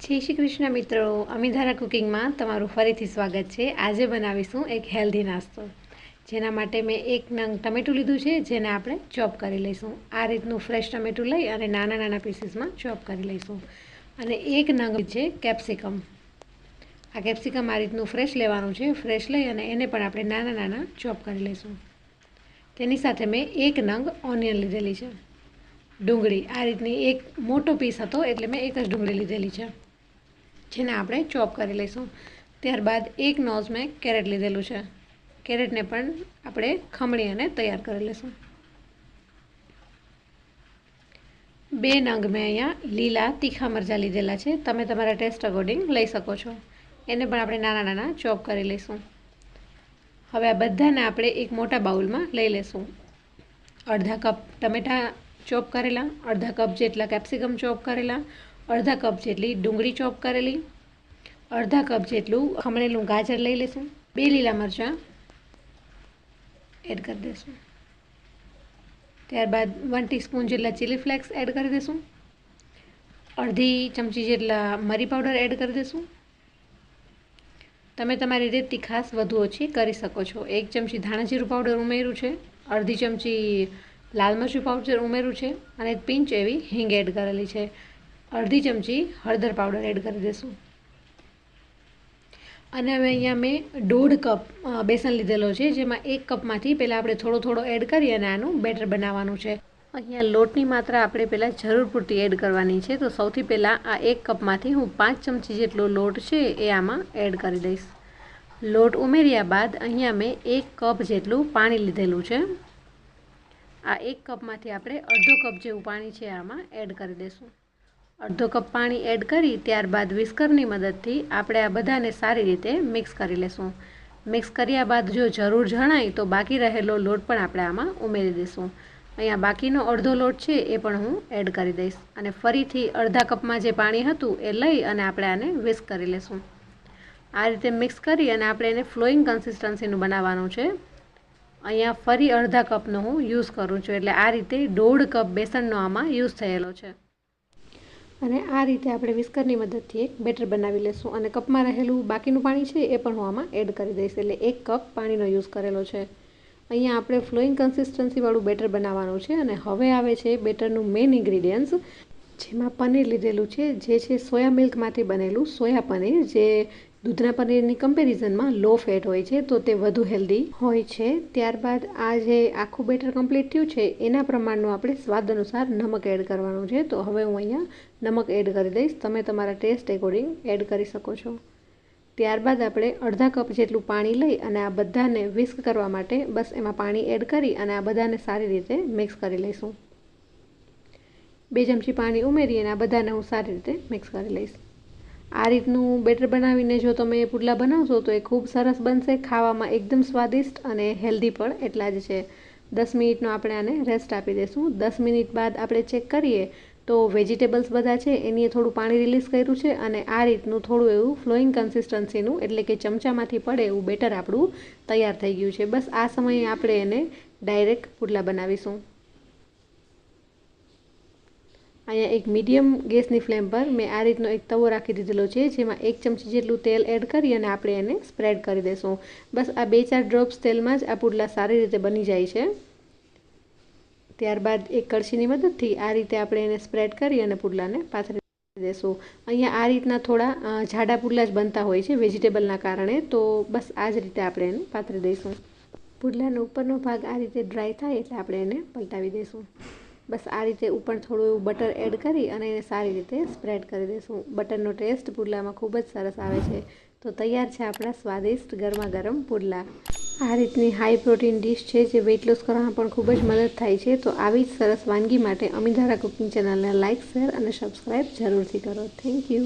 જય શ્રી કૃષ્ણ મિત્રો, અમીધારા કુકિંગમાં તમારું ફરીથી સ્વાગત છે। આજે બનાવીશું એક હેલ્ધી નાસ્તો, જેના માટે મેં એક નંગ ટમેટું લીધું છે, જેને આપણે ચોપ કરી લઈશું। આ રીતનું ફ્રેશ ટમેટું લઈ અને નાના નાના પીસીસમાં ચોપ કરી લઈશું। અને એક નંગ છે કેપ્સિકમ। આ કેપ્સિકમ આ રીતનું ફ્રેશ લેવાનું છે। ફ્રેશ લઈ અને એને પણ આપણે નાના નાના ચોપ કરી લઈશું। તેની સાથે મેં એક નંગ ઓનિયન લીધેલી છે। ડુંગળી આ રીતની એક મોટો પીસ હતો, એટલે મેં એક જ ડુંગળી લીધેલી છે, જેને આપણે ચોપ કરી લઈશું। ત્યારબાદ એક નોઝ મેં કેરેટ લીધેલું છે। કેરેટને પણ આપણે ખમણી અને તૈયાર કરી લઈશું। બે નંગ મેં અહીંયા લીલા તીખા મરચાં લીધેલા છે। તમે તમારા ટેસ્ટ અકોર્ડિંગ લઈ શકો છો। એને પણ આપણે નાના નાના ચોપ કરી લઈશું। હવે આ બધાને આપણે એક મોટા બાઉલમાં લઈ લઈશું। અડધા કપ ટમેટાં ચોપ કરેલા, અડધા કપ જેટલા કેપ્સિકમ ચોપ કરેલા, અડધા કપ જેટલી ડુંગળી ચોપ કરેલી, અડધા કપ જેટલું ખમણેલું ગાજર લઈ લઈશું। બે લીલા મરચાં એડ કરી દઈશું। ત્યારબાદ 1 ટીસ્પૂન જેટલા ચીલી ફ્લેક્સ એડ કરી દઈશું। અડધી ચમચી જેટલા મરી પાવડર એડ કરી દઈશું। તમે તમારી રીતે તીખાશ વધુ ઓછી કરી શકો છો। 1 ચમચી ધાણા જીરું પાવડર ઉમેર્યું છે, અડધી ચમચી લાલ મરચું પાવડર ઉમેર્યું છે અને પિંચ એવી હિંગ એડ કરેલી છે। અડધી ચમચી હળદર પાવડર એડ કરી દઈશું। અને હવે અહીંયા મેં 1.5 કપ બેસન લીધેલો છે, જેમાં 1 કપમાંથી પહેલાં આપણે થોડો થોડો એડ કરી અને આનું બેટર બનાવવાનું છે। અહીંયા લોટની માત્રા આપણે પહેલાં જરૂર પૂરતી એડ કરવાની છે। તો સૌથી પહેલાં આ 1 કપમાંથી હું 5 ચમચી જેટલો લોટ છે એ આમાં એડ કરી દઈશ। લોટ ઉમેર્યા બાદ અહીંયા મેં 1 કપ જેટલું પાણી લીધેલું છે। આ 1 કપમાંથી આપણે અડધો કપ જેવું પાણી છે આમાં એડ કરી દઈશું। અડધો કપ પાણી એડ કરી ત્યારબાદ વિસ્કરની મદદથી આપણે આ બધાને સારી રીતે મિક્સ કરી લઈશું। મિક્સ કર્યા બાદ જો જરૂર જણાય તો બાકી રહેલો લોટ પણ આપણે આમાં ઉમેરી દઈશું। અહીંયા બાકીનો અડધો લોટ છે એ પણ હું એડ કરી દઈશ અને ફરીથી અડધા કપમાં જે પાણી હતું એ લઈ અને આપણે આને વિસ્ક કરી લઈશું। આ રીતે મિક્સ કરી અને આપણે એને ફ્લોઈંગ કન્સિસ્ટન્સીનું બનાવવાનું છે। અહીંયા ફરી અડધા કપનો હું યુઝ કરું છું, એટલે આ રીતે 1.5 કપ બેસનનો આમાં યુઝ થયેલો છે। અને આ રીતે આપણે વિસ્કરની મદદથી એક બેટર બનાવી લઈશું અને કપમાં રહેલું બાકીનું પાણી છે એ પણ હું આમાં એડ કરી દઈશ, એટલે 1 કપ પાણીનો યુઝ કરેલો છે। અહીંયા આપણે ફ્લોઈંગ કન્સિસ્ટન્સીવાળું બેટર બનાવવાનું છે। અને હવે આવે છે બેટરનું મેઇન ઇન્ગ્રીડિયન્ટ્સ, જેમાં પનીર લીધેલું છે, જે છે સોયા મિલ્કમાંથી બનેલું સોયા પનીર, જે દૂધના પનીરની કમ્પેરિઝનમાં લો ફેટ હોય છે, તો તે વધુ હેલ્ધી હોય છે। ત્યારબાદ આ જે આખું બેટર કમ્પ્લીટ થયું છે એના પ્રમાણનું આપણે સ્વાદ અનુસાર નમક એડ કરવાનું છે। તો હવે હું અહીંયા નમક એડ કરી દઈશ, તમે તમારા ટેસ્ટ એકોર્ડિંગ એડ કરી શકો છો। ત્યારબાદ આપણે અડધા કપ જેટલું પાણી લઈ અને આ બધાને વિસ્ક કરવા માટે બસ એમાં પાણી એડ કરી અને આ બધાને સારી રીતે મિક્સ કરી લઈશું। 2 ચમચી પાણી ઉમેરી અને આ બધાને હું સારી રીતે મિક્સ કરી લઈશ। આ રીતનું બેટર બનાવીને જો તમે પુડલા બનાવશો તો એ ખૂબ સરસ બનશે, ખાવામાં એકદમ સ્વાદિષ્ટ અને હેલ્ધી પણ એટલા જ છે। 10 મિનિટનો આપણે આને રેસ્ટ આપી દઈશું। 10 મિનિટ બાદ આપણે ચેક કરીએ તો વેજીટેબલ્સ બધા છે એની થોડું પાણી રિલીઝ કર્યું છે અને આ રીતનું થોડું એવું ફ્લોઈંગ કન્સિસ્ટન્સીનું, એટલે કે ચમચામાંથી પડે એવું બેટર આપણું તૈયાર થઈ ગયું છે। બસ આ સમયે આપણે એને ડાયરેક્ટ પુડલા બનાવીશું। અહીંયા એક મીડિયમ ગેસની ફ્લેમ પર મેં આ રીતનો એક તવો રાખી દીધેલો છે, જેમાં 1 ચમચી જેટલું તેલ એડ કરી અને આપણે એને સ્પ્રેડ કરી દઈશું। બસ આ 2-4 ડ્રોપ્સ તેલમાં જ આ પુડલા સારી રીતે બની જાય છે। ત્યારબાદ એક કળશીની મદદથી આ રીતે આપણે એને સ્પ્રેડ કરી અને પુડલાને પાથરી દઈશું। અહીંયા આ રીતના થોડા જાડા પુડલા જ બનતા હોય છે વેજીટેબલના કારણે, તો બસ આ જ રીતે આપણે એને પાથરી દઈશું। પુડલાનો ઉપરનો ભાગ આ રીતે ડ્રાય થાય એટલે આપણે એને પલટાવી દઈશું। બસ આ રીતે ઉપર થોડું એવું બટર એડ કરી અને એને સારી રીતે સ્પ્રેડ કરી દઈશું। બટરનો ટેસ્ટ પુડલામાં ખૂબ જ સરસ આવે છે। તો તૈયાર છે આપણા સ્વાદિષ્ટ ગરમા ગરમ પુડલા। આ રીતની હાઈ પ્રોટીન ડિશ છે જે વેઇટ લોસ કરવામાં પણ ખૂબ જ મદદ થાય છે। તો આવી જ સરસ વાનગી માટે અમીધારા કુકિંગ ચેનલને લાઇક, શેર અને સબસ્ક્રાઈબ જરૂરથી કરો। Thank you.